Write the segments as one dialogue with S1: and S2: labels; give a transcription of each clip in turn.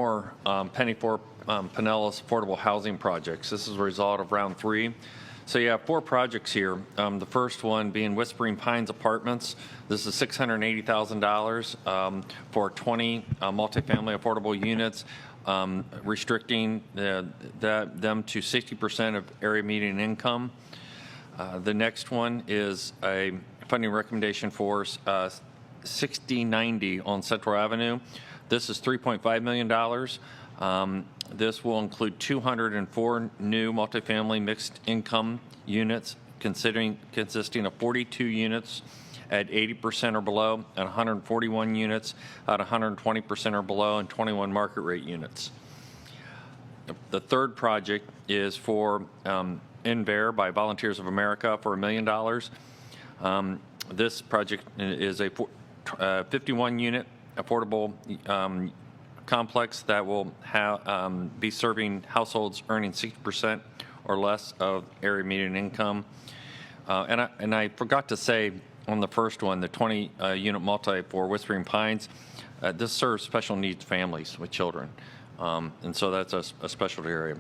S1: more penny for Pinellas affordable housing projects. This is a result of round 3. So you have 4 projects here. The first one being Whispering Pines Apartments. This is $680,000 for 20 multifamily affordable units, restricting them to 60% of area median income. The next one is a funding recommendation for 6090 on Central Avenue. This is $3.5 million. This will include 204 new multifamily mixed income units, consisting of 42 units at 80% or below, and 141 units at 120% or below, and 21 market rate units. The third project is for InVer by Volunteers of America for $1 million. This project is a 51-unit affordable complex that will be serving households earning 60% or less of area median income. And I forgot to say on the first one, the 20-unit multi for Whispering Pines, this serves special needs families with children. And so that's a specialty area.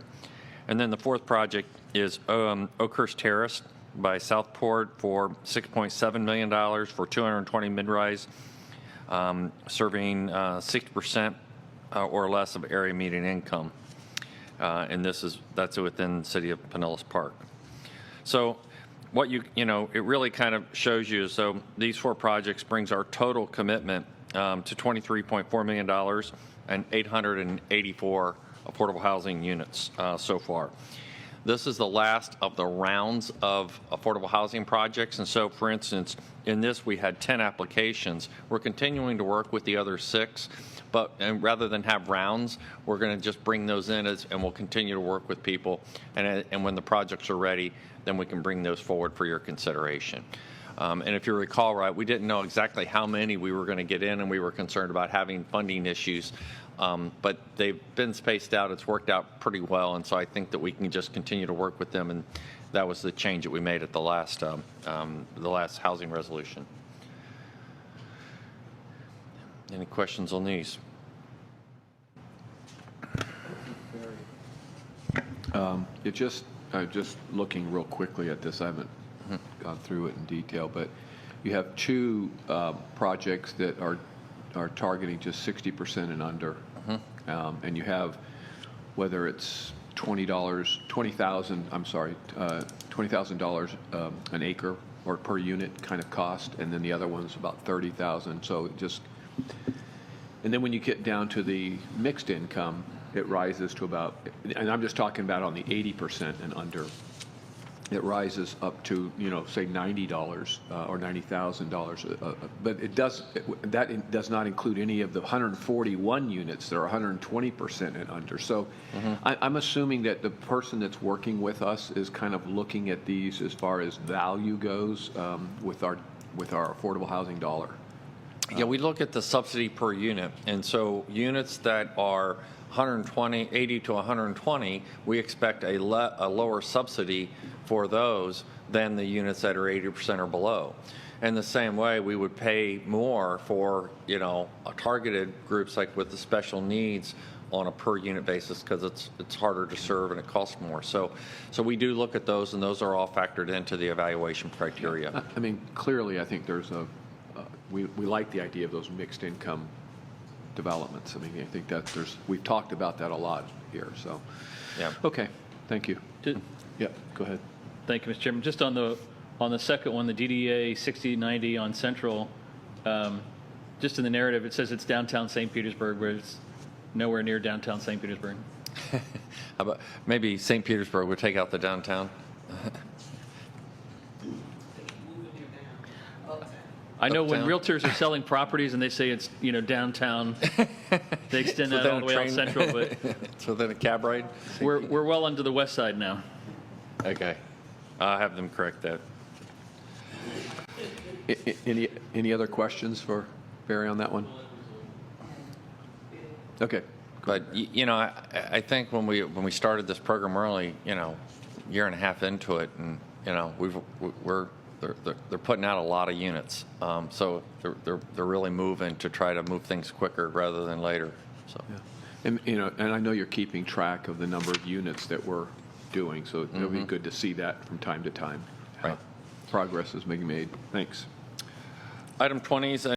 S1: And then the fourth project is Oakhurst Terrace by Southport for $6.7 million for 220 mid-rise, serving 60% or less of area median income. And that's within the city of Pinellas Park. So what it really kind of shows you, so these 4 projects brings our total commitment to $23.4 million and 884 affordable housing units so far. This is the last of the rounds of affordable housing projects. And so, for instance, in this we had 10 applications. We're continuing to work with the other 6, and rather than have rounds, we're going to just bring those in and we'll continue to work with people. And when the projects are ready, then we can bring those forward for your consideration. And if you recall, right, we didn't know exactly how many we were going to get in, and we were concerned about having funding issues. But they've been spaced out. It's worked out pretty well, and so I think that we can just continue to work with them, and that was the change that we made at the last housing resolution. Any questions on these?
S2: Just looking real quickly at this, I haven't gone through it in detail, but you have 2 projects that are targeting just 60% and under. And you have, whether it's $20,000 an acre or per unit kind of cost, and then the other one's about $30,000. So and then when you get down to the mixed income, it rises to about, and I'm just talking about on the 80% and under, it rises up to, say $90 or $90,000. But that does not include any of the 141 units that are 120% and under. So I'm assuming that the person that's working with us is kind of looking at these as far as value goes with our affordable housing dollar.
S1: Yeah, we look at the subsidy per unit, and so units that are 80 to 120, we expect a lower subsidy for those than the units that are 80% or below. And the same way, we would pay more for targeted groups like with the special needs on a per unit basis because it's harder to serve and it costs more. So we do look at those, and those are all factored into the evaluation criteria.
S2: I mean, clearly, I think there's we like the idea of those mixed income developments. I mean, I think that we've talked about that a lot here. So,
S1: yeah.
S2: Okay, thank you. Yeah, go ahead.
S3: Thank you, Mr. Chairman. Just on the second one, the DDA 6090 on Central, just in the narrative, it says it's downtown St. Petersburg, where it's nowhere near downtown St. Petersburg.
S1: How about maybe St. Petersburg would take out the downtown?
S3: I know when
S1: Uptown.
S3: realtors are selling properties and they say it's downtown, they extend that all the way out Central, but
S1: it's within a cab ride.
S3: we're well under the west side now.
S1: Okay, I'll have them correct that.
S2: Any other questions for Barry on that one? Okay.
S1: But I think when we started this program, we're only year and a half into it, and they're putting out a lot of units, so they're really moving to try to move things quicker rather than later. So.
S2: Yeah. And, and I know you're keeping track of the number of units that we're doing, so it'll be good to see that from time to time.
S1: Right.
S2: Progress is being made. Thanks.
S1: Item 20 is